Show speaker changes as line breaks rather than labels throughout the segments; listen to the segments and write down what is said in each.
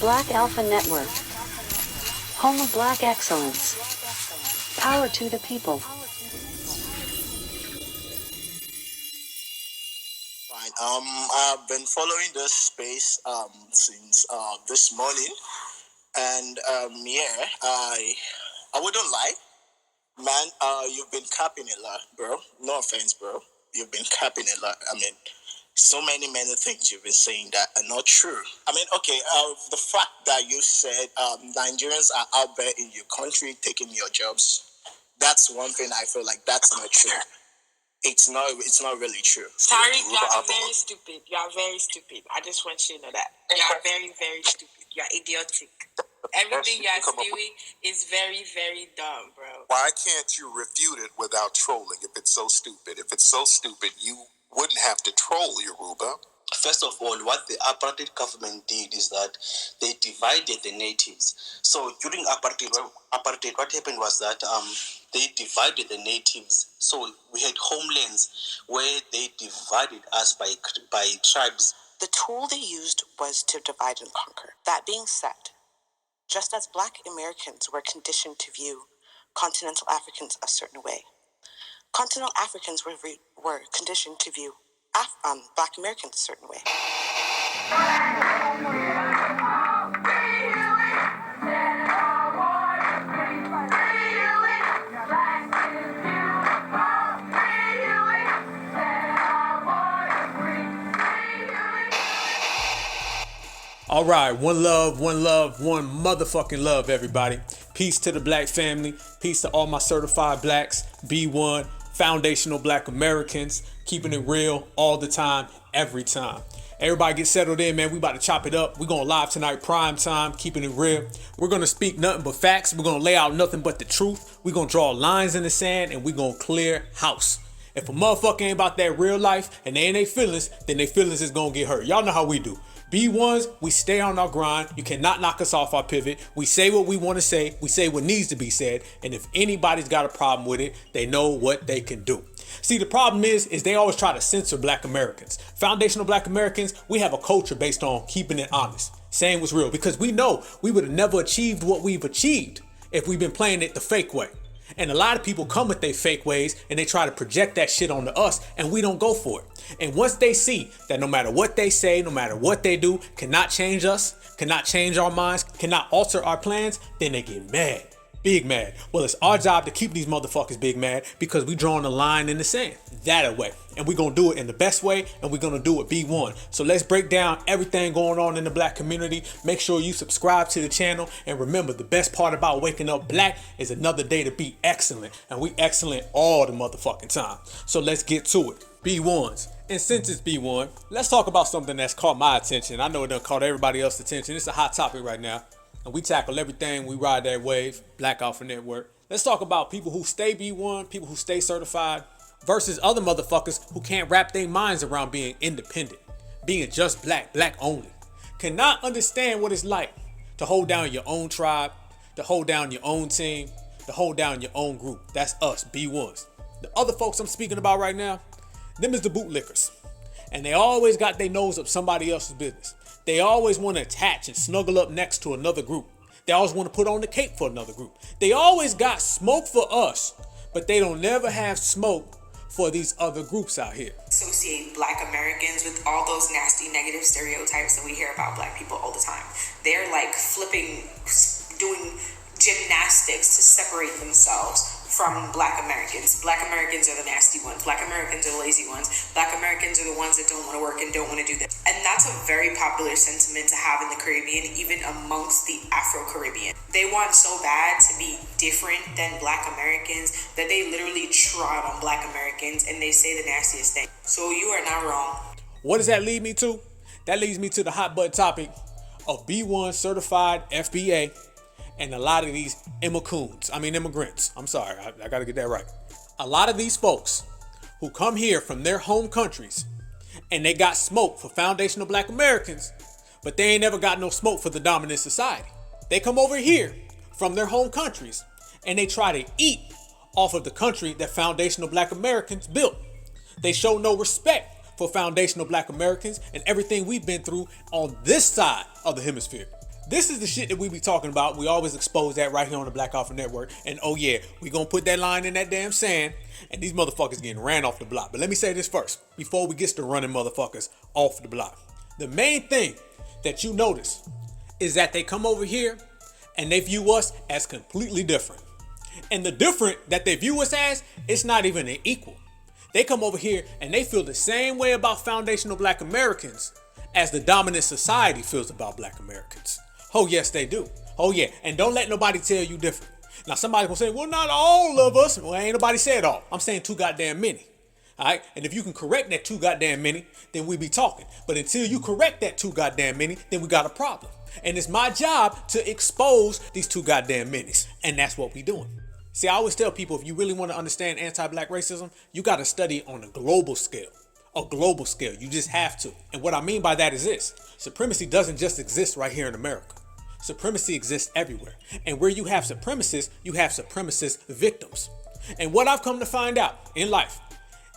Black Alpha Network, home of Black excellence. Power to the people.
Fine. I've been following this space since this morning, and yeah, I wouldn't lie, man. You've been capping a lot, bro. No offense, bro. You've been capping a lot. I mean, so many things you've been saying that are not true. I mean, okay, the fact that you said Nigerians are out there in your country taking your jobs, that's one thing I feel like that's not true. It's not really true.
Sorry, you are very stupid. You are very stupid. I just want you to know that. You are very, very stupid. You are idiotic. Everything you are spewing is very, very dumb, bro.
Why can't you refute it without trolling if it's so stupid? If it's so stupid, you wouldn't have to troll, Yoruba.
First of all, what the apartheid government did is that they divided the natives. So during apartheid, what happened was that they divided the natives. So we had homelands where they divided us by tribes.
The tool they used was to divide and conquer. That being said, just as Black Americans were conditioned to view continental Africans a certain way, continental Africans were conditioned to view Black Americans a certain way.
All right, one love, one motherfucking love, everybody. Peace to the Black family. Peace to all my certified Blacks. B1, foundational Black Americans. Keeping it real all the time, every time. Everybody get settled in, man. We about to chop it up. We're going live tonight, prime time, keeping it real. We're going to speak nothing but facts. We're going to lay out nothing but the truth. We're going to draw lines in the sand, and we're going to clear house. If a motherfucker ain't about that real life and they ain't their feelings, then their feelings is going to get hurt. Y'all know how we do. B1s, we stay on our grind. You cannot knock us off our pivot. We say what we want to say. We say what needs to be said. And if anybody's got a problem with it, they know what they can do. See, the problem is they always try to censor Black Americans. Foundational Black Americans, we have a culture based on keeping it honest, saying what's real, because we know we would have never achieved what we've achieved if we've been playing it the fake way. And a lot of people come with their fake ways and they try to project that shit onto us, and we don't go for it. And once they see that no matter what they say, no matter what they do, cannot change us, cannot change our minds, cannot alter our plans, then they get mad. Big mad. Well, it's our job to keep these motherfuckers big mad, because we drawing a line in the sand that way. And we're going to do it in the best way, and we're going to do it B1. So let's break down everything going on in the Black community. Make sure you subscribe to the channel. And remember, the best part about waking up Black is another day to be excellent. And we excellent all the motherfucking time. So let's get to it. B1s. And since it's B1, let's talk about something that's caught my attention. I know it done caught everybody else's attention. It's a hot topic right now. And we tackle everything. We ride that wave. Black Alpha Network. Let's talk about people who stay B1, people who stay certified, versus other motherfuckers who can't wrap their minds around being independent, being just black only. Cannot understand what it's like to hold down your own tribe, to hold down your own team, to hold down your own group. That's us, B1s. The other folks I'm speaking about right now, them is the bootlickers. And they always got their nose up somebody else's business. They always want to attach and snuggle up next to another group. They always want to put on the cape for another group. They always got smoke for us, but they don't never have smoke for these other groups out here.
Associate Black Americans with all those nasty negative stereotypes that we hear about Black people all the time. They're like flipping, doing gymnastics to separate themselves from Black Americans. Black Americans are the nasty ones. Black Americans are the lazy ones. Black Americans are the ones that don't want to work and don't want to do that. And that's a very popular sentiment to have in the Caribbean, even amongst the Afro-Caribbean. They want so bad to be different than Black Americans that they literally trot on Black Americans and they say the nastiest thing. So you are not wrong.
What does that lead me to? That leads me to the hot button topic of B1 certified FBA and a lot of these immigrants. I'm sorry, I gotta get that right. A lot of these folks who come here from their home countries and they got smoke for foundational Black Americans, but they ain't never got no smoke for the dominant society. They come over here from their home countries and they try to eat off of the country that foundational Black Americans built. They show no respect for foundational Black Americans and everything we've been through on this side of the hemisphere. This is the shit that we be talking about. We always expose that right here on the Black Alpha Network. And oh yeah, we gonna put that line in that damn sand. And these motherfuckers getting ran off the block. But let me say this first, before we get to running motherfuckers off the block. The main thing that you notice is that they come over here and they view us as completely different. And the different that they view us as, it's not even an equal. They come over here and they feel the same way about foundational Black Americans as the dominant society feels about Black Americans. Oh yes, they do. Oh yeah, and don't let nobody tell you different. Now somebody gonna say, well, not all of us. Well, ain't nobody said all. I'm saying too goddamn many. All right, and if you can correct that too goddamn many, then we be talking. But until you correct that too goddamn many, then we got a problem. And it's my job to expose these too goddamn minis, and that's what we doing. See, I always tell people, if you really want to understand anti-Black racism, you got to study on a global scale. A global scale. You just have to. And what I mean by that is this. Supremacy doesn't just exist right here in America. Supremacy exists everywhere. And where you have supremacists, you have supremacist victims. And what I've come to find out in life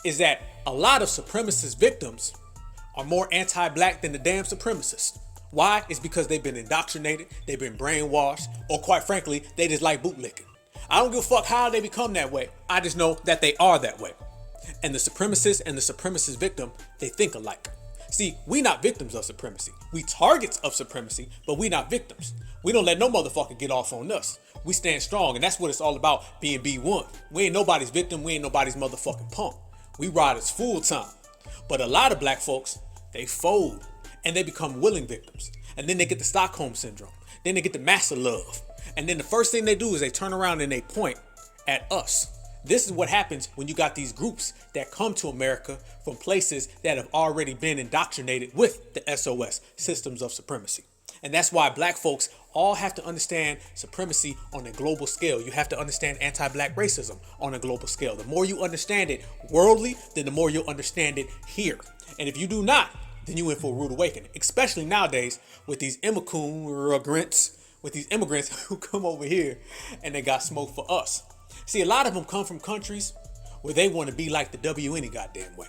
is that a lot of supremacist victims are more anti-Black than the damn supremacists. Why? It's because they've been indoctrinated, they've been brainwashed, or quite frankly, they just like bootlicking. I don't give a fuck how they become that way. I just know that they are that way. And the supremacist and the supremacist victim, they think alike. See, we not victims of supremacy. We targets of supremacy, but we not victims. We don't let no motherfucker get off on us. We stand strong, and that's what it's all about, being B1. We ain't nobody's victim. We ain't nobody's motherfucking punk. We riders full time. But a lot of Black folks, they fold, and they become willing victims. And then they get the Stockholm Syndrome. Then they get the master love. And then the first thing they do is they turn around and they point at us. This is what happens when you got these groups that come to America from places that have already been indoctrinated with the SOS, systems of supremacy. And that's why Black folks all have to understand supremacy on a global scale. You have to understand anti-Black racism on a global scale. The more you understand it worldly, then the more you'll understand it here. And if you do not, then you in for a rude awakening, especially nowadays with these immigrants who come over here and they got smoke for us. See, a lot of them come from countries where they want to be like the W any goddamn way.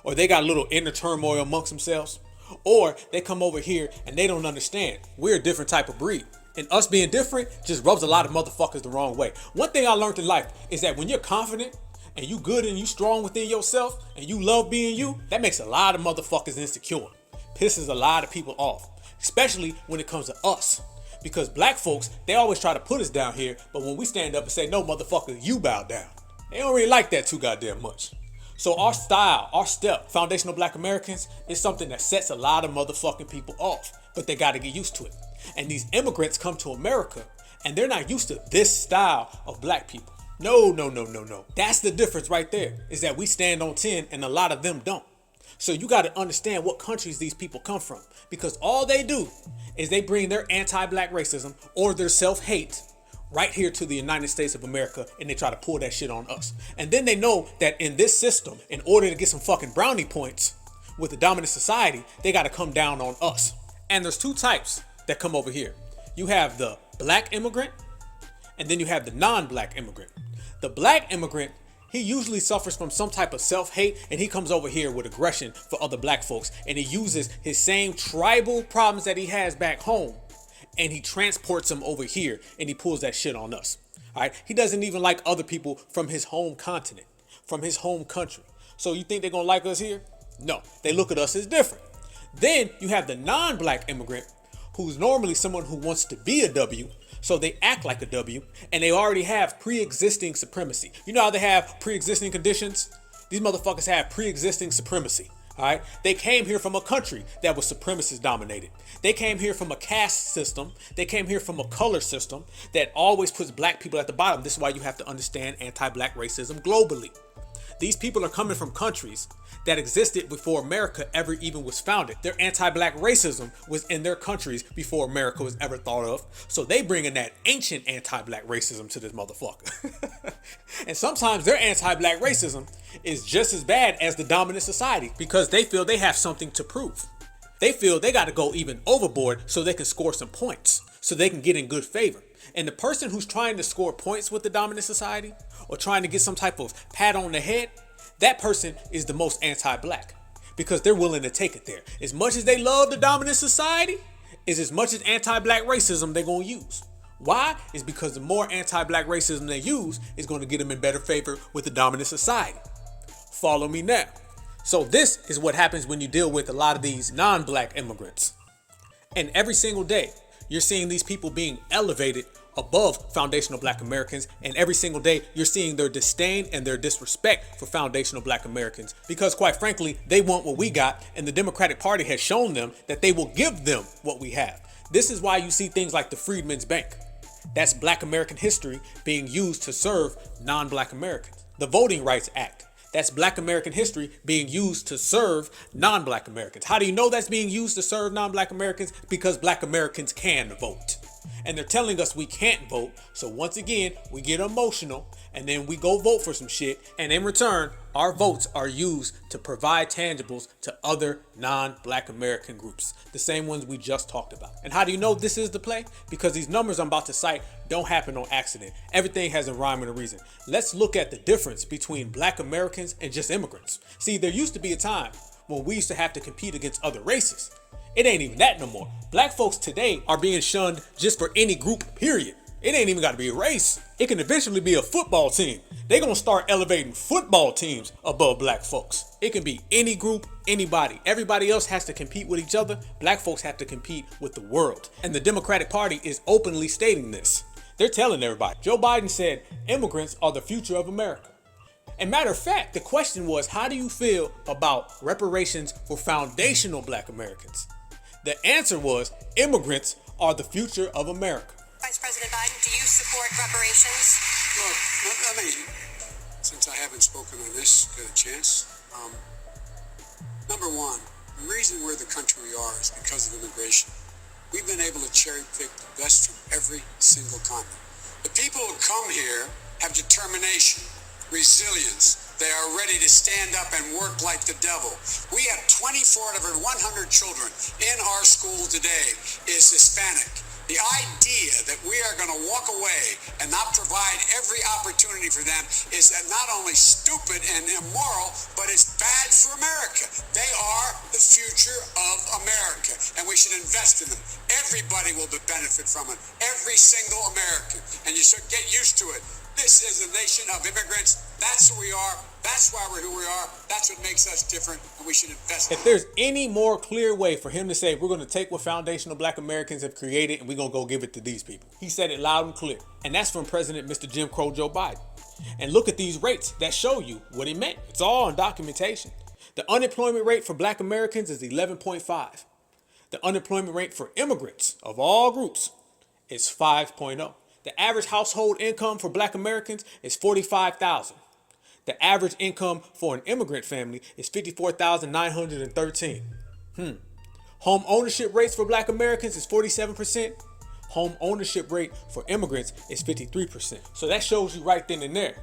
Or they got a little inner turmoil amongst themselves. Or they come over here and they don't understand. We're a different type of breed. And us being different just rubs a lot of motherfuckers the wrong way. One thing I learned in life is that when you're confident and you good and you strong within yourself and you love being you, that makes a lot of motherfuckers insecure. Pisses a lot of people off. Especially when it comes to us. Because Black folks, they always try to put us down here, but when we stand up and say, no, motherfucker, you bow down. They don't really like that too goddamn much. So our style, our step, foundational Black Americans, is something that sets a lot of motherfucking people off, but they gotta get used to it. And these immigrants come to America, and they're not used to this style of Black people. No. That's the difference right there, is that we stand on 10 and a lot of them don't. So you got to understand what countries these people come from, because all they do is they bring their anti-Black racism or their self-hate right here to the United States of America, and they try to pull that shit on us. And then they know that in this system, in order to get some fucking brownie points with the dominant society, they got to come down on us. And there's two types that come over here. You have the Black immigrant, and then you have the non-Black immigrant. The Black immigrant, he usually suffers from some type of self-hate, and he comes over here with aggression for other Black folks, and he uses his same tribal problems that he has back home, and he transports them over here, and he pulls that shit on us. All right, he doesn't even like other people from his home continent, from his home country. So you think they're gonna like us here? No, they look at us as different. Then you have the non-Black immigrant, who's normally someone who wants to be a W, so they act like a W, and they already have pre-existing supremacy. You know how they have pre-existing conditions? These motherfuckers have pre-existing supremacy. All right, they came here from a country that was supremacist dominated. They came here from a caste system. They came here from a color system that always puts Black people at the bottom. This is why you have to understand anti-Black racism globally. These people are coming from countries that existed before America ever even was founded. Their anti-Black racism was in their countries before America was ever thought of. So they bring in that ancient anti-Black racism to this motherfucker. And sometimes their anti-Black racism is just as bad as the dominant society, because they feel they have something to prove. They feel they got to go even overboard so they can score some points, so they can get in good favor. And the person who's trying to score points with the dominant society, or trying to get some type of pat on the head, that person is the most anti-Black, because they're willing to take it there. As much as they love the dominant society, is as much as anti-black racism they're going to use. Why? Is because the more anti-black racism they use is going to get them in better favor with the dominant society. Follow me now. So this is what happens when you deal with a lot of these non-black immigrants. And every single day, you're seeing these people being elevated above foundational black Americans. And every single day, you're seeing their disdain and their disrespect for foundational black Americans. Because quite frankly, they want what we got. And the Democratic Party has shown them that they will give them what we have. This is why you see things like the Freedmen's Bank. That's Black American history being used to serve non-black Americans. The Voting Rights Act. That's Black American history being used to serve non-black Americans. How do you know that's being used to serve non-black Americans? Because black Americans can vote. And they're telling us we can't vote. So once again, we get emotional and then we go vote for some shit. And in return, our votes are used to provide tangibles to other non-black American groups. The same ones we just talked about. And how do you know this is the play? Because these numbers I'm about to cite don't happen on accident. Everything has a rhyme and a reason. Let's look at the difference between black Americans and just immigrants. See, there used to be a time when we used to have to compete against other races. It ain't even that no more. Black folks today are being shunned just for any group, period. It ain't even got to be a race. It can eventually be a football team. They're going to start elevating football teams above black folks. It can be any group, anybody. Everybody else has to compete with each other. Black folks have to compete with the world. And the Democratic Party is openly stating this. They're telling everybody. Joe Biden said immigrants are the future of America. And matter of fact, the question was, how do you feel about reparations for foundational black Americans? The answer was, immigrants are the future of America.
Vice President Biden, do you support reparations?
Well, let me, since I haven't spoken on this, get a chance. Number one, the reason we're the country we are is because of immigration. We've been able to cherry pick the best from every single continent. The people who come here have determination, resilience. They are ready to stand up and work like the devil. We have 24 out of every 100 children in our school today is Hispanic. The idea that we are going to walk away and not provide every opportunity for them is not only stupid and immoral, but it's bad for America. They are the future of America, and we should invest in them. Everybody will benefit from it. Every single American. And you should get used to it. This is a nation of immigrants. That's who we are. That's why we're who we are. That's what makes us different, and we should invest in it.
If there's any more clear way for him to say we're going to take what foundational black Americans have created and we're going to go give it to these people. He said it loud and clear. And that's from President Mr. Jim Crow Joe Biden. And look at these rates that show you what he meant. It's all on documentation. The unemployment rate for black Americans is 11.5. The unemployment rate for immigrants of all groups is 5.0. The average household income for black Americans is $45,000. The average income for an immigrant family is $54,913. Home ownership rates for black Americans is 47%. Home ownership rate for immigrants is 53%. So that shows you right then and there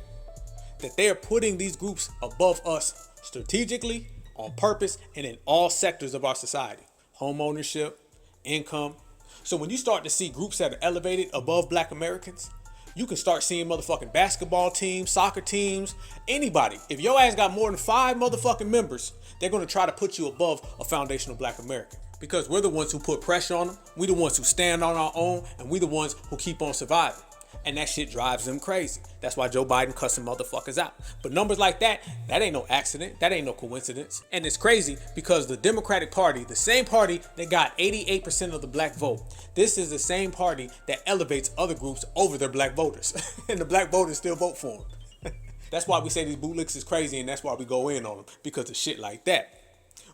that they are putting these groups above us strategically, on purpose, and in all sectors of our society. Home ownership, income. So when you start to see groups that are elevated above black Americans, you can start seeing motherfucking basketball teams, soccer teams, anybody. If your ass got more than 5 motherfucking members, they're going to try to put you above a foundational black American. Because we're the ones who put pressure on them. We the ones who stand on our own, and we the ones who keep on surviving. And that shit drives them crazy. That's why Joe Biden cussing motherfuckers out. But numbers like that ain't no accident. That ain't no coincidence. And it's crazy because the Democratic Party, the same party that got 88% of the black vote, this is the same party that elevates other groups over their black voters. And the black voters still vote for them. That's why we say these bootlicks is crazy, and that's why we go in on them, because of shit like that.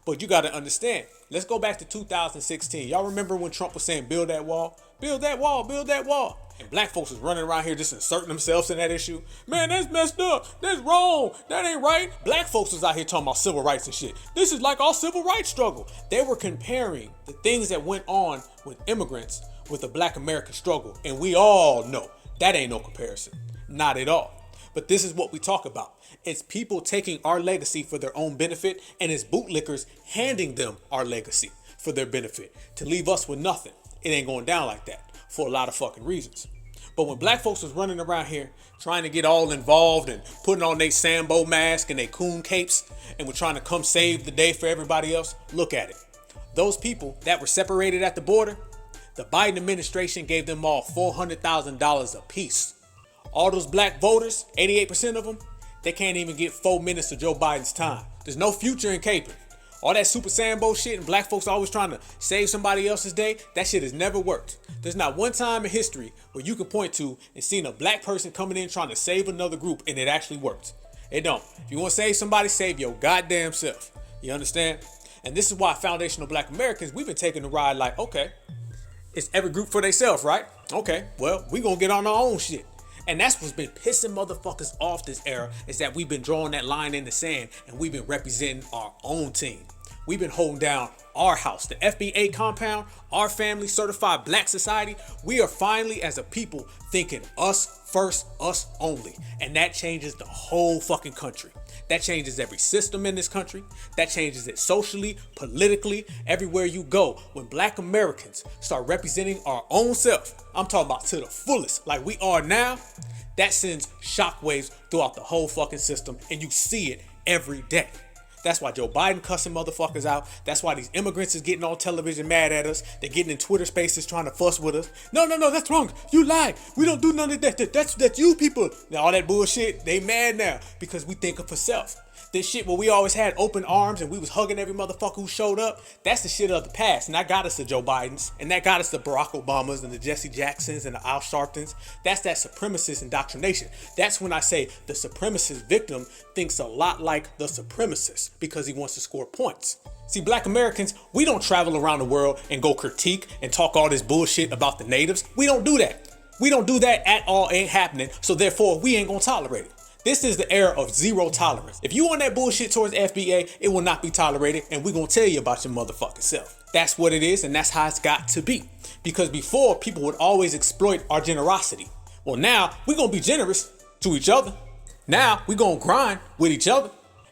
But you got to understand, let's go back to 2016. Y'all remember when Trump was saying, build that wall? Build that wall, build that wall. And black folks was running around here just inserting themselves in that issue. Man, that's messed up. That's wrong. That ain't right. Black folks was out here talking about civil rights and shit. This is like our civil rights struggle. They were comparing the things that went on with immigrants with the black American struggle. And we all know that ain't no comparison. Not at all. But this is what we talk about. It's people taking our legacy for their own benefit, and it's bootlickers handing them our legacy for their benefit to leave us with nothing. It ain't going down like that for a lot of fucking reasons. But when black folks was running around here trying to get all involved and putting on their Sambo mask and their coon capes and were trying to come save the day for everybody else, look at it. Those people that were separated at the border, The Biden administration gave them all $400,000 apiece. All those black voters, 88% of them, they can't even get 4 minutes of Joe Biden's time. There's no future in caping. All that Super Sambo shit and black folks always trying to save somebody else's day, that shit has never worked. There's not one time in history where you can point to and seen a black person coming in trying to save another group and it actually worked. It don't. If you want to save somebody, save your goddamn self. You understand? And this is why foundational black Americans, we've been taking the ride like, okay, it's every group for themselves, right? Okay, well, we gonna get on our own shit. And that's what's been pissing motherfuckers off this era, is that we've been drawing that line in the sand and we've been representing our own team. We've been holding down our house, the FBA compound, our family, certified black society. We are finally, as a people, thinking us first, us only. And that changes the whole fucking country. That changes every system in this country. That changes it socially, politically, everywhere you go. When black Americans start representing our own self, I'm talking about to the fullest, like we are now, that sends shockwaves throughout the whole fucking system, and you see it every day. That's why Joe Biden cussing motherfuckers out. That's why these immigrants is getting on television mad at us. They're getting in Twitter spaces trying to fuss with us. No, that's wrong. You lie. We don't do none of that. That's you people. Now all that bullshit, they mad now because we think of self. This shit where we always had open arms and we was hugging every motherfucker who showed up, that's the shit of the past. And that got us to Joe Bidens, and that got us to Barack Obamas and the Jesse Jacksons and the Al Sharptons. That's that supremacist indoctrination. That's when I say the supremacist victim thinks a lot like the supremacist because he wants to score points. See, black Americans, we don't travel around the world and go critique and talk all this bullshit about the natives. We don't do that. We don't do that at all. Ain't happening. So therefore, we ain't gonna tolerate it. This is the era of zero tolerance. If you want that bullshit towards FBA, it will not be tolerated, and we're gonna tell you about your motherfucking self. That's what it is, and that's how it's got to be. Because before, people would always exploit our generosity. Well, now we're gonna be generous to each other. Now we're gonna grind with each other.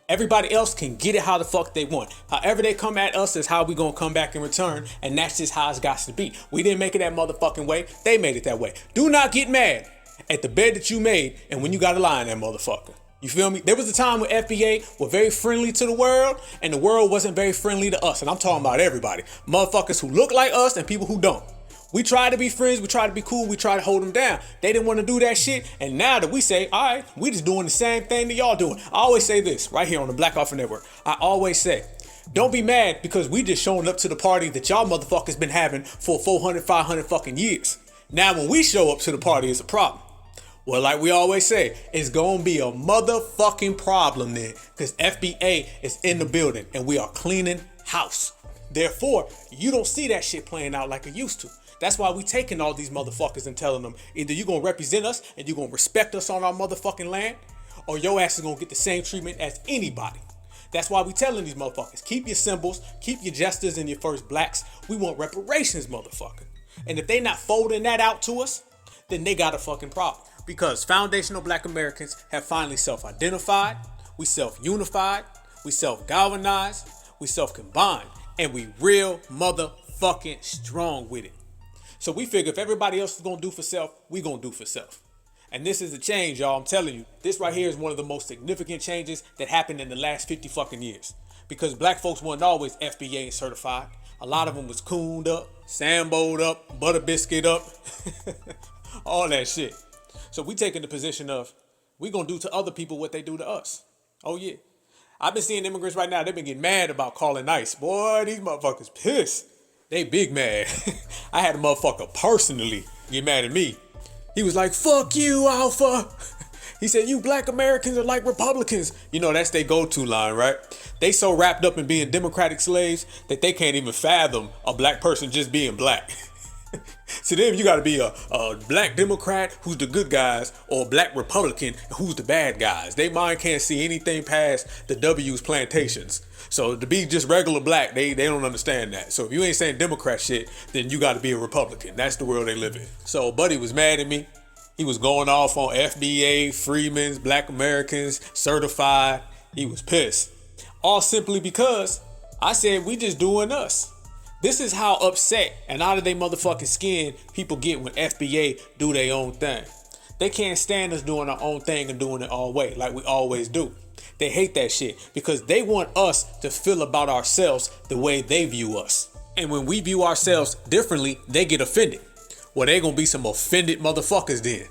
Everybody else can get it how the fuck they want. However they come at us is how we gonna come back in return, and that's just how it's got to be. We didn't make it that motherfucking way. They made it that way. Do not get mad at the bed that you made and when you got to lie in that motherfucker. You feel me? There was a time when FBA were very friendly to the world and the world wasn't very friendly to us. And I'm talking about everybody. Motherfuckers who look like us and people who don't. We tried to be friends. We tried to be cool. We tried to hold them down. They didn't want to do that shit. And now that we say, all right, we just doing the same thing that y'all doing. I always say this right here on the Black Alpha Network. I always say, don't be mad because we just showing up to the party that y'all motherfuckers been having for 400, 500 fucking years. Now when we show up to the party, it's a problem. Well, like we always say, it's gonna be a motherfucking problem then, because FBA is in the building and we are cleaning house. Therefore, you don't see that shit playing out like it used to. That's why we taking all these motherfuckers and telling them either you gonna represent us and you gonna respect us on our motherfucking land, or your ass is gonna get the same treatment as anybody. That's why we telling these motherfuckers, keep your symbols, keep your jesters and your first blacks. We want reparations, motherfucker. And if they not folding that out to us, then they got a fucking problem. Because foundational black Americans have finally self-identified, we self-unified, we self-galvanized, we self-combined, and we real motherfucking strong with it. So we figure if everybody else is gonna do for self, we gonna do for self. And this is a change, y'all. I'm telling you, this right here is one of the most significant changes that happened in the last 50 fucking years. Because black folks weren't always FBA certified. A lot of them was cooned up, samboed up, butter biscuit up, all that shit. So we taking the position of, we gonna do to other people what they do to us. Oh yeah. I've been seeing immigrants right now, they've been getting mad about calling ICE. Boy, these motherfuckers pissed. They big mad. I had a motherfucker personally get mad at me. He was like, fuck you, Alpha. He said, you black Americans are like Republicans. You know, that's their go-to line, right? They so wrapped up in being democratic slaves that they can't even fathom a black person just being black. To them, you got to be a black Democrat who's the good guys or a black Republican who's the bad guys. They mind can't see anything past the W's plantations. So to be just regular black, they don't understand that. So if you ain't saying Democrat shit, then you got to be a Republican. That's the world they live in. So Buddy was mad at me. He was going off on FBA, Freedmen's, Black Americans, certified. He was pissed. All simply because I said we just doing us. This is how upset and out of their motherfucking skin people get when FBA do their own thing. They can't stand us doing our own thing and doing it all way like we always do. They hate that shit because they want us to feel about ourselves the way they view us. And when we view ourselves differently, they get offended. Well, they gonna be some offended motherfuckers then.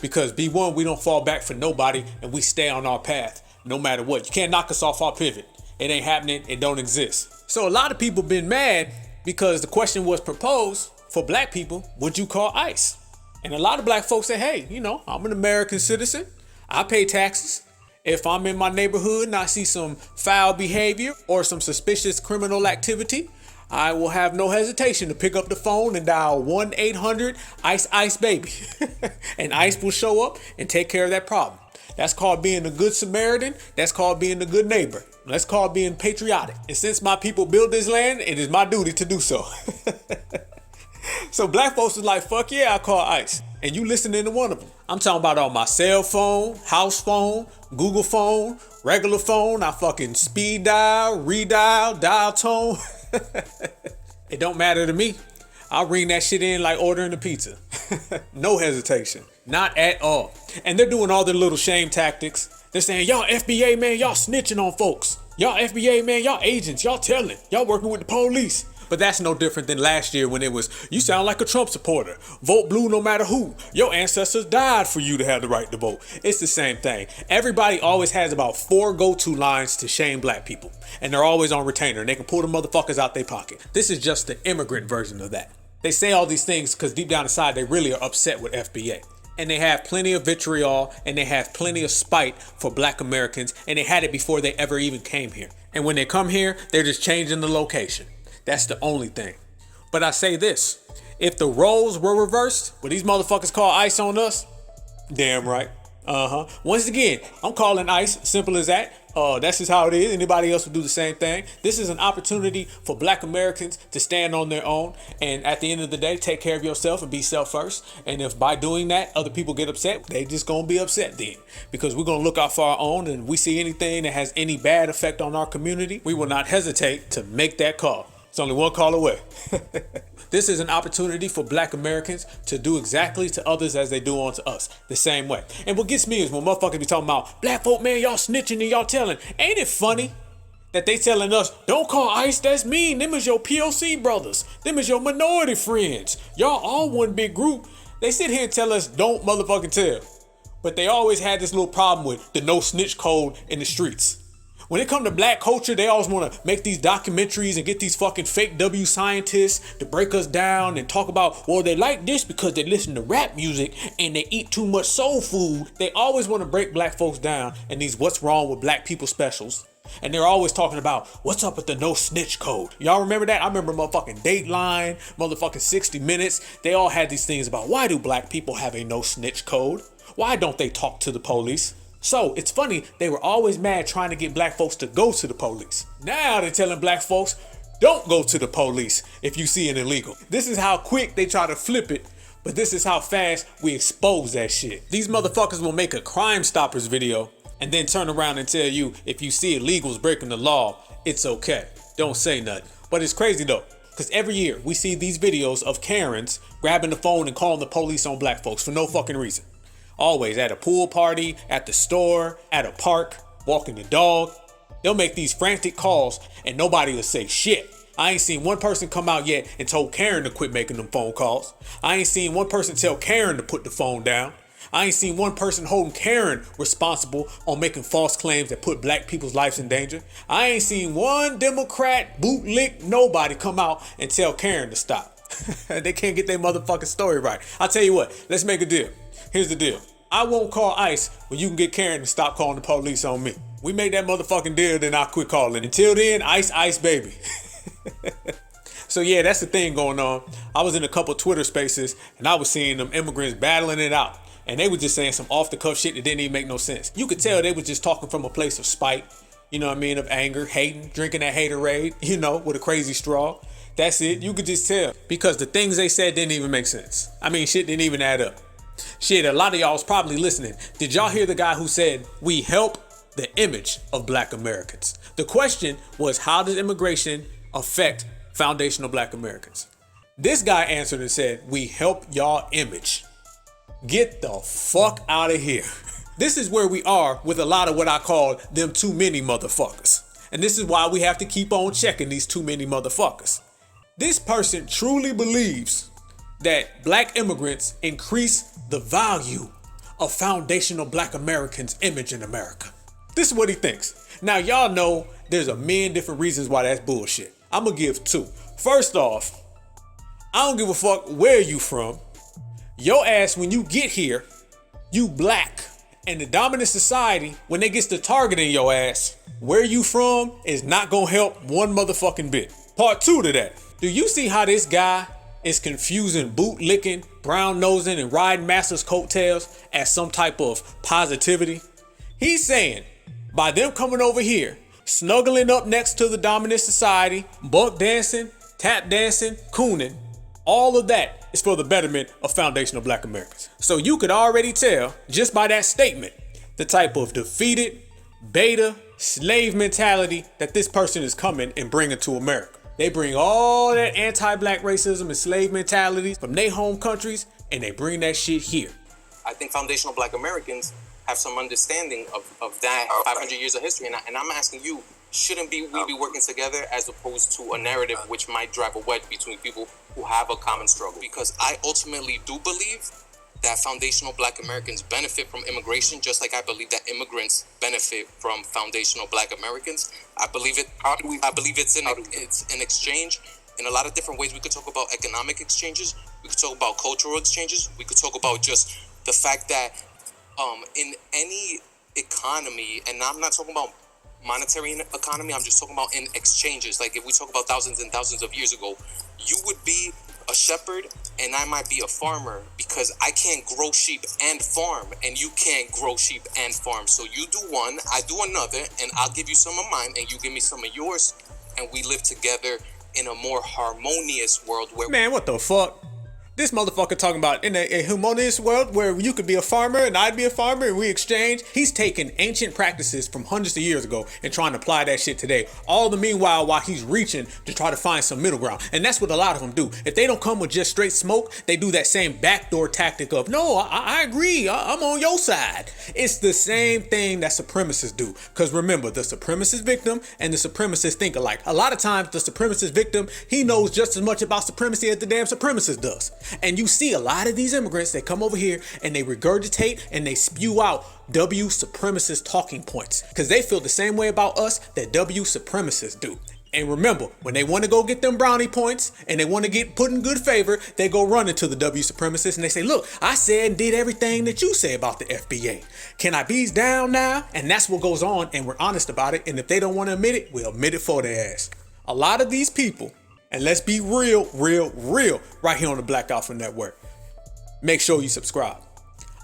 Because B1, we don't fall back for nobody and we stay on our path no matter what. You can't knock us off our pivot. It ain't happening. It don't exist. So a lot of people been mad because the question was proposed for black people, would you call ICE? And a lot of black folks say, hey, you know, I'm an American citizen. I pay taxes. If I'm in my neighborhood and I see some foul behavior or some suspicious criminal activity, I will have no hesitation to pick up the phone and dial 1-800-ICE-ICE-BABY. And ICE will show up and take care of that problem. That's called being a good Samaritan. That's called being a good neighbor. That's called being patriotic. And since my people built this land, it is my duty to do so. So black folks is like, fuck yeah, I call ICE. And you listening to one of them. I'm talking about on my cell phone, house phone, Google phone, regular phone. I fucking speed dial, redial, dial tone. It don't matter to me. I'll ring that shit in like ordering a pizza. No hesitation. Not at all. And they're doing all their little shame tactics. They're saying, y'all FBA, man, y'all snitching on folks. Y'all FBA, man, y'all agents, y'all telling. Y'all working with the police. But that's no different than last year when it was, you sound like a Trump supporter. Vote blue no matter who. Your ancestors died for you to have the right to vote. It's the same thing. Everybody always has about 4 go-to lines to shame black people. And they're always on retainer and they can pull the motherfuckers out their pocket. This is just the immigrant version of that. They say all these things because deep down inside they really are upset with FBA. And they have plenty of vitriol and they have plenty of spite for black Americans, and they had it before they ever even came here. And when they come here, they're just changing the location. That's the only thing. But I say this, if the roles were reversed, would these motherfuckers call ICE on us? Damn right. Once again, I'm calling ICE, simple as that. That's just how it is. Anybody else would do the same thing. This is an opportunity for black Americans to stand on their own and at the end of the day, take care of yourself and be self first. And if by doing that, other people get upset, they just gonna be upset then. Because we're gonna look out for our own, and if we see anything that has any bad effect on our community, we will not hesitate to make that call. It's only one call away. This is an opportunity for black Americans to do exactly to others as they do unto us, the same way. And what gets me is when motherfuckers be talking about, black folk, man, y'all snitching and y'all telling. Ain't it funny that they telling us, don't call ICE, that's mean. Them is your POC brothers. Them is your minority friends. Y'all all one big group. They sit here and tell us, don't motherfucking tell. But they always had this little problem with the no snitch code in the streets. When it comes to black culture, they always want to make these documentaries and get these fucking fake W scientists to break us down and talk about, well, they like this because they listen to rap music and they eat too much soul food. They always want to break black folks down in these what's wrong with black people specials. And they're always talking about what's up with the no snitch code. Y'all remember that? I remember motherfucking Dateline, motherfucking 60 Minutes. They all had these things about why do black people have a no snitch code? Why don't they talk to the police? So it's funny, they were always mad trying to get black folks to go to the police. Now they're telling black folks, don't go to the police if you see an illegal. This is how quick they try to flip it, but this is how fast we expose that shit. These motherfuckers will make a Crime Stoppers video and then turn around and tell you if you see illegals breaking the law, it's okay. Don't say nothing. But it's crazy though, because every year we see these videos of Karens grabbing the phone and calling the police on black folks for no fucking reason. Always at a pool party, at the store, at a park, walking the dog. They'll make these frantic calls and nobody will say shit. I ain't seen one person come out yet and told Karen to quit making them phone calls. I ain't seen one person tell Karen to put the phone down. I ain't seen one person holding Karen responsible on making false claims that put black people's lives in danger. I ain't seen one Democrat, bootlick, nobody come out and tell Karen to stop. They can't get their motherfucking story right. I'll tell you what, let's make a deal. Here's the deal. I won't call ICE when you can get Karen to stop calling the police on me. We made that motherfucking deal, then I'll quit calling. Until then, ICE, ICE, baby. So yeah, that's the thing going on. I was in a couple Twitter spaces and I was seeing them immigrants battling it out. And they were just saying some off the cuff shit that didn't even make no sense. You could tell they was just talking from a place of spite, you know what I mean, of anger, hating, drinking that haterade, you know, with a crazy straw. That's it. You could just tell because the things they said didn't even make sense. I mean, shit didn't even add up. Shit, a lot of y'all was probably listening. Did y'all hear the guy who said, we help the image of black Americans? The question was, how does immigration affect foundational black Americans? This guy answered and said, we help y'all image. Get the fuck out of here. This is where we are with a lot of what I call them too many motherfuckers. And this is why we have to keep on checking these too many motherfuckers. This person truly believes that black immigrants increase the value of foundational black Americans' image in America. This is what he thinks. Now, y'all know there's a million different reasons why that's bullshit. I'm gonna give two. First off, I don't give a fuck where you from. Your ass, when you get here, you black. And the dominant society, when they gets to targeting your ass, where you from is not gonna help one motherfucking bit. Part two to that. Do you see how this guy is confusing bootlicking, brown nosing, and riding master's coattails as some type of positivity? He's saying by them coming over here, snuggling up next to the dominant society, buck dancing, tap dancing, cooning, all of that is for the betterment of foundational black Americans. So you could already tell just by that statement the type of defeated, beta, slave mentality that this person is coming and bringing to America. They bring all that anti-black racism and slave mentality from their home countries and they bring that shit here.
I think foundational black Americans have some understanding of that 500 years of history. And I'm asking you, shouldn't we be working together as opposed to a narrative which might drive a wedge between people who have a common struggle? Because I ultimately do believe that foundational black Americans benefit from immigration, just like I believe that immigrants benefit from foundational black Americans. I believe it. I believe it's an exchange in a lot of different ways. We could talk about economic exchanges. We could talk about cultural exchanges. We could talk about just the fact that in any economy, and I'm not talking about monetary economy, I'm just talking about in exchanges. Like if we talk about thousands and thousands of years ago, you would be a shepherd and I might be a farmer because I can't grow sheep and farm and you can't grow sheep and farm. So you do one, I do another, and I'll give you some of mine and you give me some of yours, and we live together in a more harmonious world where—
Man, what the fuck? This motherfucker talking about in a harmonious world where you could be a farmer and I'd be a farmer and we exchange. He's taking ancient practices from hundreds of years ago and trying to apply that shit today. All the meanwhile while he's reaching to try to find some middle ground. And that's what a lot of them do. If they don't come with just straight smoke, they do that same backdoor tactic of, no, I agree, I'm on your side. It's the same thing that supremacists do. Because remember, the supremacist victim and the supremacist think alike. A lot of times the supremacist victim, he knows just as much about supremacy as the damn supremacist does. And you see a lot of these immigrants that come over here and they regurgitate and they spew out W supremacist talking points because they feel the same way about us that W supremacists do. And remember, when they want to go get them brownie points and they want to get put in good favor, they go running to the W supremacists and they say, look, I said and did everything that you say about the FBA. Can I bees down now? And that's what goes on, and we're honest about it. And if they don't want to admit it, we'll admit it for their ass. A lot of these people, and let's be real, right here on the Black Alpha Network. Make sure you subscribe.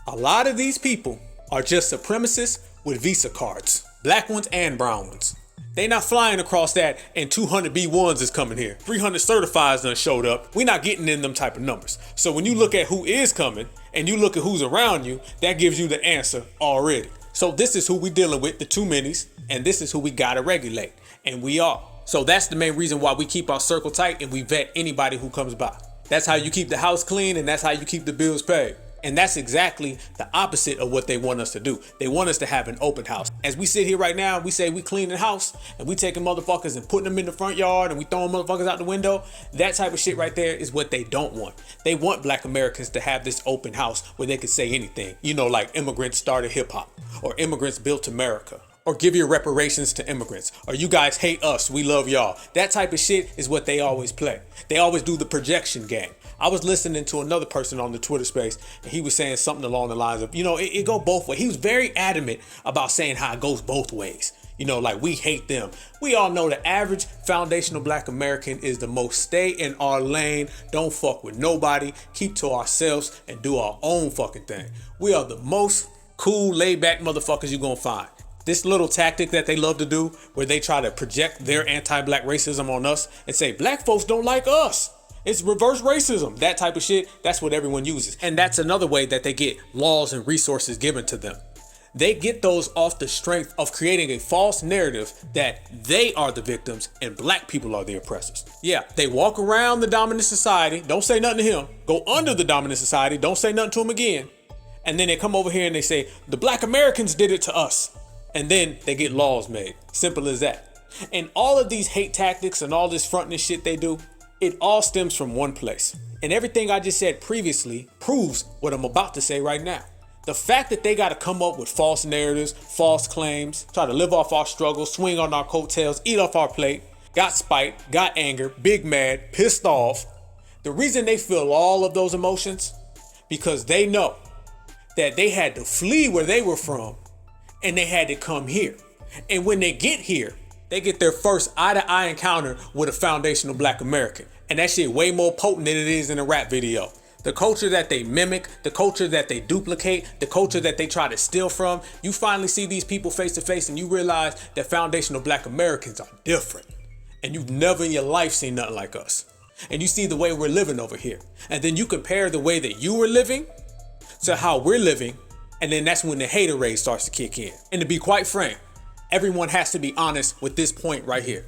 A lot of these people are just supremacists with Visa cards. Black ones and brown ones. They not flying across that and 200 B1s is coming here. 300 certifieds done showed up. We not getting in them type of numbers. So when you look at who is coming and you look at who's around you, that gives you the answer already. So this is who we dealing with, the too manys, and this is who we gotta regulate. And we are. So that's the main reason why we keep our circle tight and we vet anybody who comes by. That's how you keep the house clean and that's how you keep the bills paid. And that's exactly the opposite of what they want us to do. They want us to have an open house. As we sit here right now, we say we clean the house and we taking motherfuckers and putting them in the front yard and we throwing motherfuckers out the window. That type of shit right there is what they don't want. They want black Americans to have this open house where they could say anything. You know, like immigrants started hip hop or immigrants built America. Or give your reparations to immigrants. Or you guys hate us, we love y'all. That type of shit is what they always play. They always do the projection game. I was listening to another person on the Twitter space and he was saying something along the lines of, you know, it go both ways. He was very adamant about saying how it goes both ways. You know, like we hate them. We all know the average foundational black American is the most stay in our lane, don't fuck with nobody, keep to ourselves and do our own fucking thing. We are the most cool, laid back motherfuckers you're gonna find. This little tactic that they love to do where they try to project their anti-black racism on us and say black folks don't like us. It's reverse racism. That type of shit, that's what everyone uses. And that's another way that they get laws and resources given to them. They get those off the strength of creating a false narrative that they are the victims and black people are the oppressors. Yeah, they walk around the dominant society, don't say nothing to him, go under the dominant society, don't say nothing to him again. And then they come over here and they say, the black Americans did it to us. And then they get laws made. Simple as that. And all of these hate tactics and all this fronting shit they do, It all stems from one place. And everything I just said previously proves what I'm about to say right now. The fact that they got to come up with false narratives, false claims, try to live off our struggles, swing on our coattails, eat off our plate, got spite, got anger, big mad, pissed off. The reason they feel all of those emotions, because they know that they had to flee where they were from and they had to come here. And when they get here, they get their first eye-to-eye encounter with a foundational Black American. And that shit way more potent than it is in a rap video. The culture that they mimic, the culture that they duplicate, the culture that they try to steal from, you finally see these people face to face and you realize that foundational Black Americans are different. And you've never in your life seen nothing like us. And you see the way we're living over here. And then you compare the way that you were living to how we're living, and then that's when the hater race starts to kick in. And to be quite frank, everyone has to be honest with this point right here.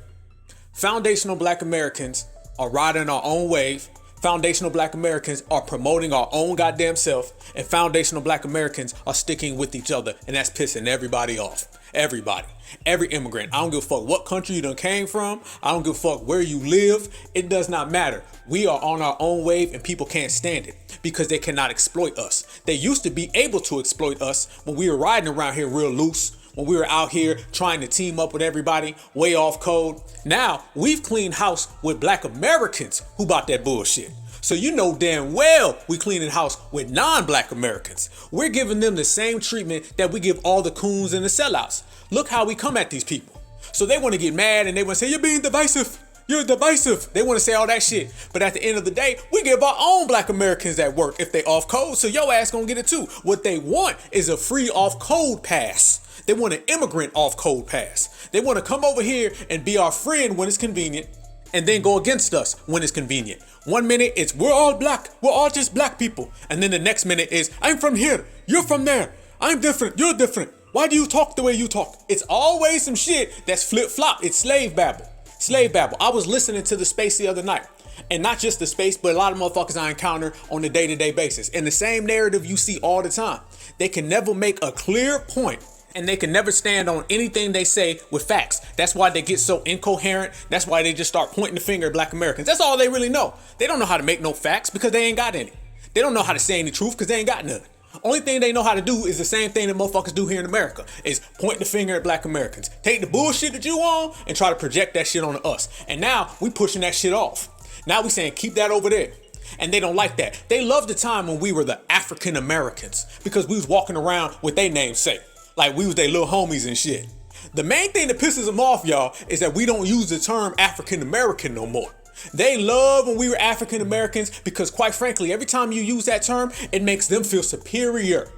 Foundational Black Americans are riding our own wave. Foundational Black Americans are promoting our own goddamn self, and foundational Black Americans are sticking with each other, and that's pissing everybody off. Everybody. Every immigrant. I don't give a fuck what country you done came from. I don't give a fuck where you live. It does not matter. We are on our own wave and people can't stand it because they cannot exploit us. They used to be able to exploit us when we were riding around here real loose, when we were out here trying to team up with everybody, way off code. Now, we've cleaned house with Black Americans who bought that bullshit. So you know damn well we cleaning house with non-Black Americans. We're giving them the same treatment that we give all the coons and the sellouts. Look how we come at these people. So they want to get mad and they want to say, you're being divisive. You're divisive. They want to say all that shit. But at the end of the day, we give our own Black Americans that work if they off code. So your ass gonna get it too. What they want is a free off code pass. They want an immigrant off code pass. They want to come over here and be our friend when it's convenient, and then go against us when it's convenient. 1 minute it's we're all black, we're all just black people. And then the next minute is I'm from here, you're from there. I'm different, you're different. Why do you talk the way you talk? It's always some shit that's flip-flop. It's slave babble. Slave babble. I was listening to the space the other night. And not just the space, but a lot of motherfuckers I encounter on a day-to-day basis. And the same narrative you see all the time. They can never make a clear point. And they can never stand on anything they say with facts. That's why they get so incoherent. That's why they just start pointing the finger at Black Americans. That's all they really know. They don't know how to make no facts because they ain't got any. They don't know how to say any truth because they ain't got none. Only thing they know how to do is the same thing that motherfuckers do here in America, is point the finger at Black Americans. Take the bullshit that you on and try to project that shit on us. And now we pushing that shit off. Now we saying keep that over there. And they don't like that. They love the time when we were the African Americans because we was walking around with their namesake. Like we was their little homies and shit. The main thing that pisses them off, y'all, is that we don't use the term African American no more. They love when we were African Americans because, quite frankly, every time you use that term, it makes them feel superior.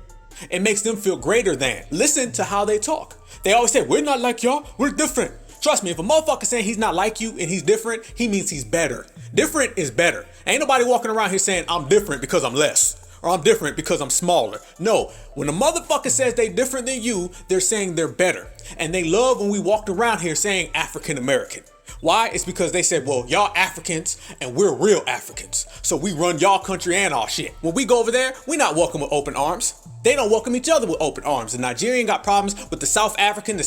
It makes them feel greater than. Listen to how they talk. They always say, we're not like y'all, we're different. Trust me, if a motherfucker saying he's not like you and he's different, he means he's better. Different is better. Ain't nobody walking around here saying I'm different because I'm less. Or I'm different because I'm smaller. No, when a motherfucker says they different than you, they're saying they're better. And they love when we walked around here saying African American. Why? It's because they said, well, y'all Africans and we're real Africans. So we run y'all country and our shit. When we go over there, we not welcome with open arms. They don't welcome each other with open arms. The Nigerian got problems with the South African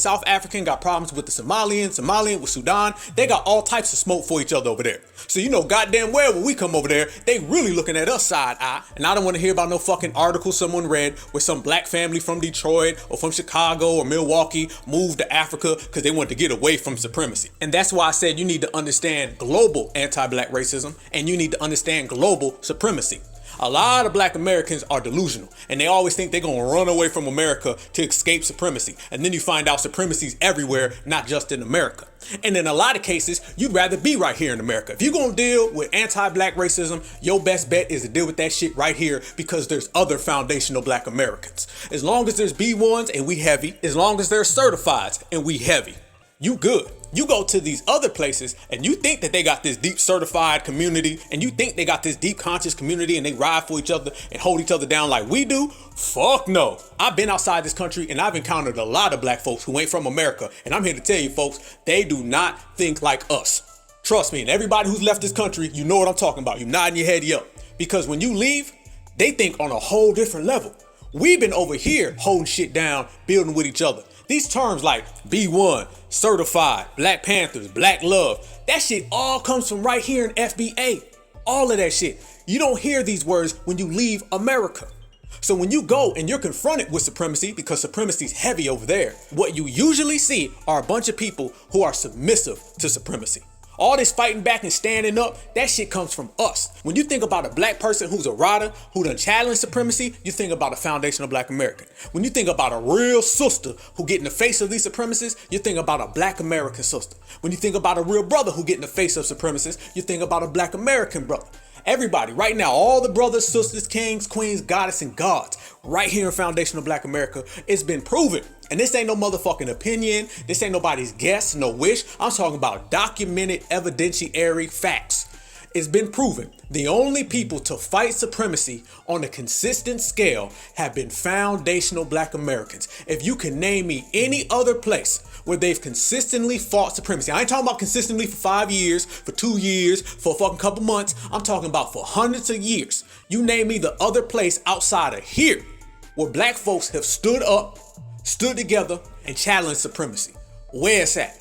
got problems with the Somalian with Sudan. They got all types of smoke for each other over there. So you know goddamn well when we come over there, they really looking at us side eye. And I don't want to hear about no fucking article someone read where some black family from Detroit or from Chicago or Milwaukee moved to Africa because they wanted to get away from supremacy. And that's why I said you need to understand global anti-black racism and you need to understand global supremacy. A lot of Black Americans are delusional and they always think they're gonna run away from America to escape supremacy. And then you find out supremacy's everywhere, not just in America. And in a lot of cases, you'd rather be right here in America. If you're gonna deal with anti-black racism, your best bet is to deal with that shit right here because there's other foundational Black Americans. As long as there's B1s and we heavy, as long as there's certifieds and we heavy, you good. You go to these other places and you think that they got this deep certified community and you think they got this deep conscious community and they ride for each other and hold each other down like we do. Fuck no. I've been outside this country and I've encountered a lot of black folks who ain't from America. And I'm here to tell you folks, they do not think like us. Trust me, and everybody who's left this country, you know what I'm talking about. You nodding your head, yup. Because when you leave, they think on a whole different level. We've been over here holding shit down, building with each other. These terms like B1, certified, Black Panthers, Black love, that shit all comes from right here in FBA. All of that shit. You don't hear these words when you leave America. So when you go and you're confronted with supremacy, because supremacy's heavy over there, what you usually see are a bunch of people who are submissive to supremacy. All this fighting back and standing up, that shit comes from us. When you think about a black person who's a rider, who done challenged supremacy, you think about a foundational Black American. When you think about a real sister who get in the face of these supremacists, you think about a Black American sister. When you think about a real brother who get in the face of supremacists, you think about a Black American brother. Everybody, right now, all the brothers, sisters, kings, queens, goddess, and gods, right here in foundational Black America, it's been proven. And this ain't no motherfucking opinion. This ain't nobody's guess, no wish. I'm talking about documented, evidentiary facts. It's been proven the only people to fight supremacy on a consistent scale have been foundational Black Americans. If you can name me any other place where they've consistently fought supremacy, I ain't talking about consistently for 5 years, for 2 years, for a fucking couple months. I'm talking about for hundreds of years. You name me the other place outside of here where black folks have stood up, stood together, and challenged supremacy. Where it's at?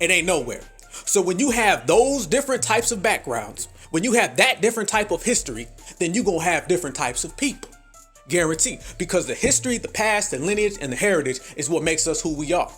It ain't nowhere. So when you have those different types of backgrounds, when you have that different type of history, then you're going to have different types of people. Guaranteed. Because the history, the past, the lineage, and the heritage is what makes us who we are.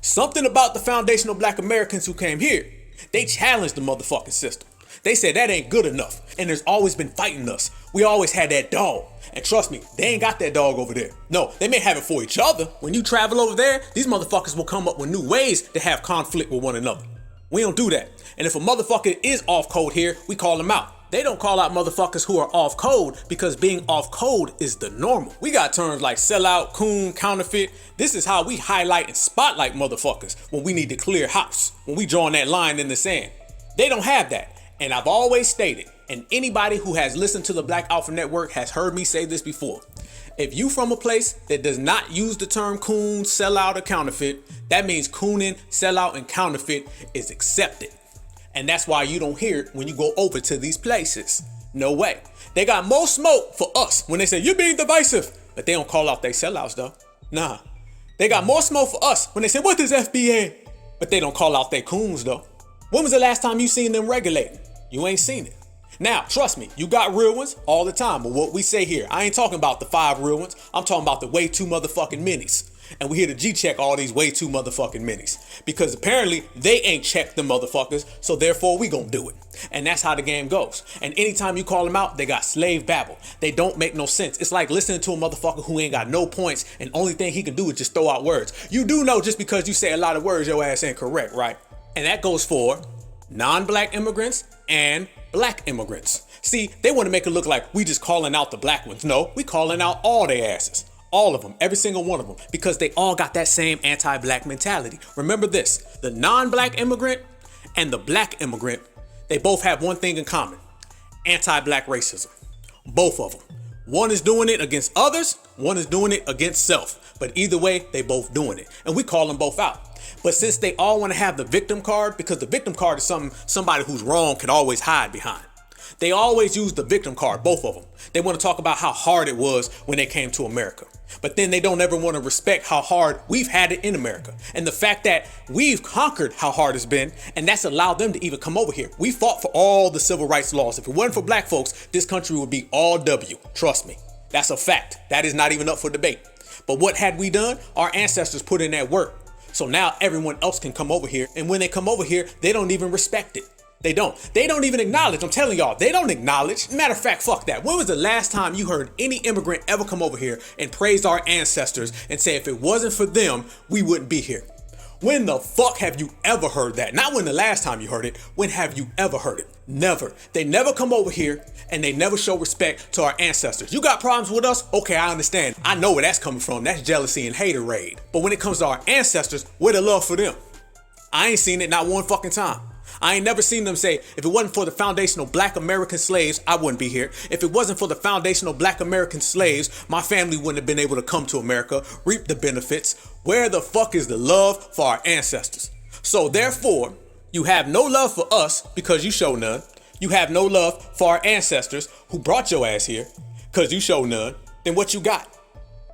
Something about the foundational Black Americans who came here, they challenged the motherfucking system. They said that ain't good enough. And there's always been fighting us. We always had that dog. And trust me, they ain't got that dog over there. No, they may have it for each other. When you travel over there, these motherfuckers will come up with new ways to have conflict with one another. We don't do that. And if a motherfucker is off code here, we call them out. They don't call out motherfuckers who are off code because being off code is the normal. We got terms like sellout, coon, counterfeit. This is how we highlight and spotlight motherfuckers when we need to clear house, when we drawing that line in the sand. They don't have that. And I've always stated, and anybody who has listened to the Black Alpha Network has heard me say this before. If you from a place that does not use the term coon, sellout, or counterfeit, that means cooning, sellout, and counterfeit is accepted. And that's why you don't hear it when you go over to these places. No way. They got more smoke for us when they say, you're being divisive. But they don't call out their sellouts though. Nah. They got more smoke for us when they say, what is FBA? But they don't call out their coons though. When was the last time you seen them regulating? You ain't seen it. Now, trust me, you got real ones all the time. But what we say here, I ain't talking about the 5 real ones. I'm talking about the way too motherfucking minis. And we here to G-check all these way too motherfucking minis. Because apparently they ain't checked them motherfuckers, so therefore we gonna do it. And that's how the game goes. And anytime you call them out, they got slave babble. They don't make no sense. It's like listening to a motherfucker who ain't got no points and only thing he can do is just throw out words. You do know just because you say a lot of words, your ass ain't correct, right? And that goes for non-black immigrants and black immigrants. See, they want to make it look like we just calling out the black ones. No, we calling out all their asses. All of them, every single one of them, because they all got that same anti-black mentality. Remember this, the non-black immigrant and the black immigrant, they both have one thing in common, anti-black racism. Both of them. One is doing it against others, one is doing it against self. But either way, they both doing it. And we call them both out. But since they all want to have the victim card, because the victim card is somebody who's wrong can always hide behind. They always use the victim card, both of them. They want to talk about how hard it was when they came to America. But then they don't ever want to respect how hard we've had it in America. And the fact that we've conquered how hard it's been, and that's allowed them to even come over here. We fought for all the civil rights laws. If it wasn't for black folks, this country would be all W. Trust me. That's a fact. That is not even up for debate. But what had we done? Our ancestors put in that work. So now everyone else can come over here. And when they come over here, they don't even respect it. They don't. They don't even acknowledge. I'm telling y'all, they don't acknowledge. Matter of fact, fuck that. When was the last time you heard any immigrant ever come over here and praise our ancestors and say if it wasn't for them, we wouldn't be here? When the fuck have you ever heard that? Not when the last time you heard it. When have you ever heard it? Never. They never come over here and they never show respect to our ancestors. You got problems with us? Okay, I understand. I know where that's coming from. That's jealousy and haterade. But when it comes to our ancestors, where the love for them? I ain't seen it not one fucking time. I ain't never seen them say, if it wasn't for the foundational black American slaves, I wouldn't be here. If it wasn't for the foundational black American slaves, my family wouldn't have been able to come to America, reap the benefits. Where the fuck is the love for our ancestors? So therefore, you have no love for us because you show none. You have no love for our ancestors who brought your ass here because you show none. Then what you got?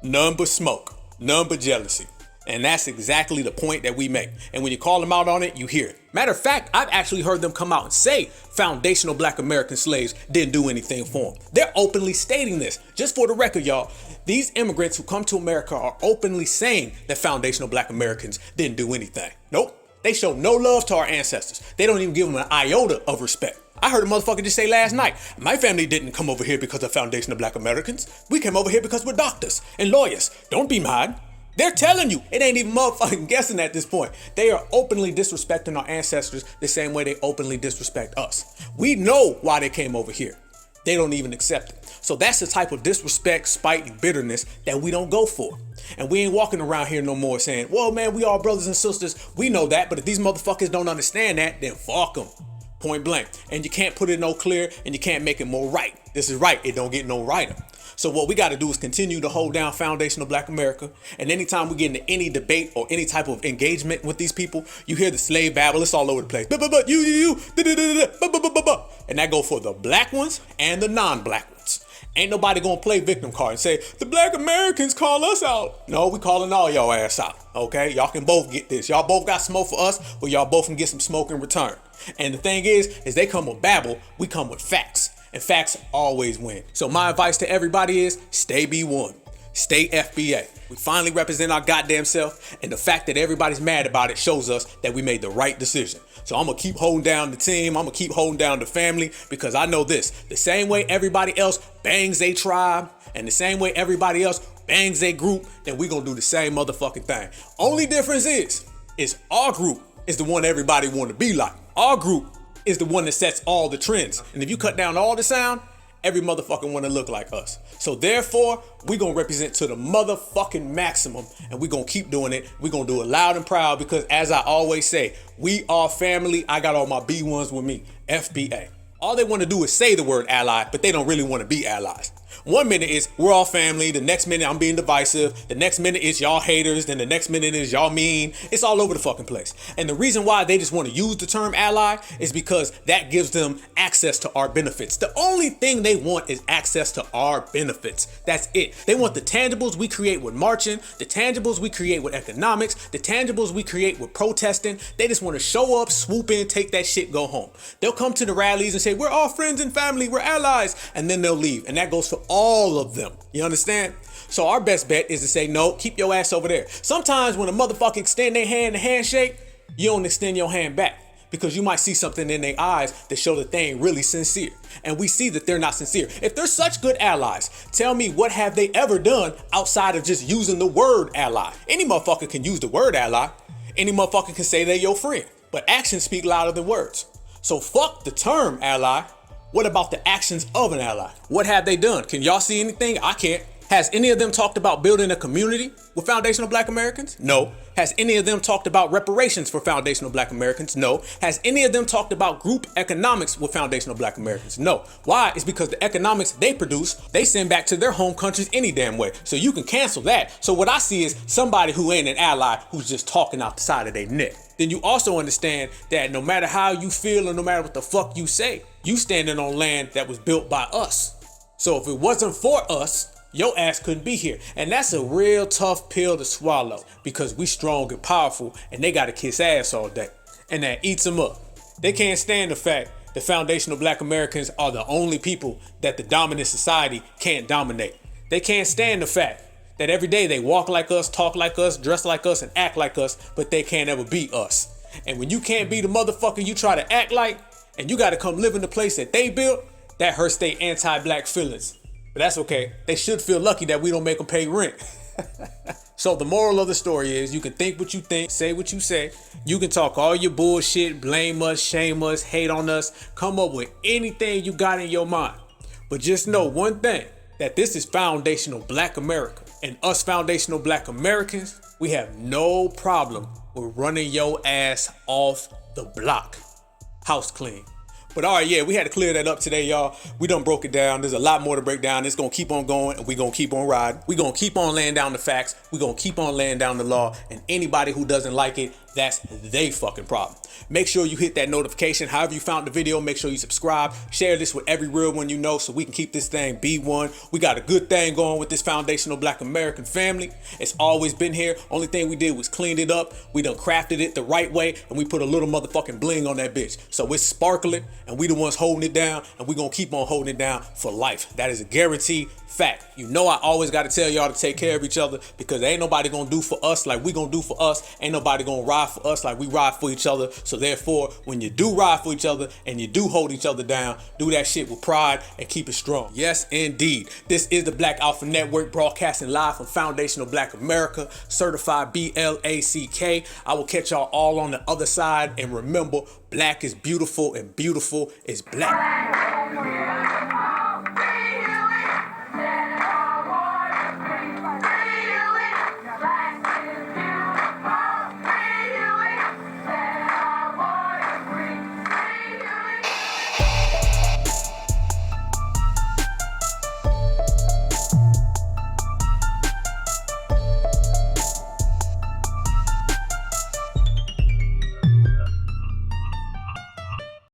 None but smoke, none but jealousy. And that's exactly the point that we make. And when you call them out on it, you hear it. Matter of fact, I've actually heard them come out and say foundational Black American slaves didn't do anything for them. They're openly stating this. Just for the record, y'all, these immigrants who come to America are openly saying that foundational Black Americans didn't do anything. Nope. They show no love to our ancestors. They don't even give them an iota of respect. I heard a motherfucker just say last night, my family didn't come over here because of foundational Black Americans. We came over here because we're doctors and lawyers. Don't be mad. They're telling you, it ain't even motherfucking guessing at this point. They are openly disrespecting our ancestors the same way they openly disrespect us. We know why they came over here. They don't even accept it. So that's the type of disrespect, spite, and bitterness that we don't go for. And we ain't walking around here no more saying, well, man, we all brothers and sisters. We know that, but if these motherfuckers don't understand that, then fuck them. Point blank. And you can't put it no clear, and you can't make it more right. This is right. It don't get no righter. So what we got to do is continue to hold down foundational Black America. And anytime we get into any debate or any type of engagement with these people, you hear the slave babble. It's all over the place. And that go for the black ones and the non-black ones. Ain't nobody gonna play victim card and say, the Black Americans call us out. No, we calling all y'all ass out. Okay, y'all can both get this. Y'all both got smoke for us, or y'all both can get some smoke in return. And the thing is they come with babble, we come with facts. And facts always win. So my advice to everybody is stay B1, stay FBA. We finally represent our goddamn self, and the fact that everybody's mad about it shows us that we made the right decision. So I'm gonna keep holding down the team, I'm gonna keep holding down the family, because I know this, the same way everybody else bangs a tribe, and the same way everybody else bangs a group, then we gonna do the same motherfucking thing. Only difference is our group is the one everybody wanna be like. Our group is the one that sets all the trends. And if you cut down all the sound, every motherfucker want to look like us. So therefore, we going to represent to the motherfucking maximum, and we going to keep doing it. We going to do it loud and proud, because as I always say, we are family. I got all my B1s with me, FBA. All they want to do is say the word ally, but they don't really want to be allies. 1 minute is we're all family. The next minute I'm being divisive. The next minute is y'all haters. Then the next minute is y'all mean. It's all over the fucking place. And the reason why they just want to use the term ally is because that gives them access to our benefits. The only thing they want is access to our benefits. That's it. They want the tangibles we create with marching, the tangibles we create with economics, the tangibles we create with protesting. They just want to show up, swoop in, take that shit, go home. They'll come to the rallies and say, we're all friends and family, we're allies. And then they'll leave. And that goes for all of them. You understand? So our best bet is to say, no, keep your ass over there. Sometimes when a motherfucker extend their hand to handshake, you don't extend your hand back, because you might see something in their eyes that show that they ain't really sincere. And we see that they're not sincere. If they're such good allies, tell me, what have they ever done outside of just using the word ally? Any motherfucker can use the word ally. Any motherfucker can say they're your friend. But actions speak louder than words. So fuck the term ally. What about the actions of an ally? What have they done? Can y'all see anything? I can't. Has any of them talked about building a community with foundational Black Americans? No. Has any of them talked about reparations for foundational Black Americans? No. Has any of them talked about group economics with foundational Black Americans? No. Why? It's because the economics they produce, they send back to their home countries any damn way. So you can cancel that. So what I see is somebody who ain't an ally, who's just talking out the side of their neck. Then you also understand that no matter how you feel or no matter what the fuck you say, you standing on land that was built by us. So if it wasn't for us, your ass couldn't be here. And that's a real tough pill to swallow, because we strong and powerful and they gotta kiss ass all day. And that eats them up. They can't stand the fact that foundational Black Americans are the only people that the dominant society can't dominate. They can't stand the fact that every day they walk like us, talk like us, dress like us, and act like us, but they can't ever be us. And when you can't be the motherfucker you try to act like, and you gotta come live in the place that they built, that hurts their anti-Black feelings. But that's okay. They should feel lucky that we don't make them pay rent. So the moral of the story is, you can think what you think, say what you say. You can talk all your bullshit, blame us, shame us, hate on us, come up with anything you got in your mind. But just know one thing, that this is foundational Black America. And us foundational Black Americans, we have no problem with running your ass off the block. House clean. But all right, yeah, we had to clear that up today, y'all. We done broke it down. There's a lot more to break down. It's going to keep on going, and we're going to keep on riding. We're going to keep on laying down the facts. We're going to keep on laying down the law. And anybody who doesn't like it, that's their fucking problem. Make sure you hit that notification. However you found the video, make sure you subscribe. Share this with every real one you know so we can keep this thing B1. We got a good thing going with this foundational Black American family. It's always been here. Only thing we did was cleaned it up. We done crafted it the right way, and we put a little motherfucking bling on that bitch. So it's sparkling, and we the ones holding it down, and we gonna keep on holding it down for life. That is a guaranteed fact. You know I always got to tell y'all to take care of each other, because ain't nobody gonna do for us like we gonna do for us. Ain't nobody gonna ride for us like we ride for each other. So therefore, when you do ride for each other and you do hold each other down, do that shit with pride and keep it strong. Yes, indeed. This is the Black Alpha Network, broadcasting live from Foundational Black America, certified BLACK. I will catch y'all all on the other side, and remember, black is beautiful and beautiful is black.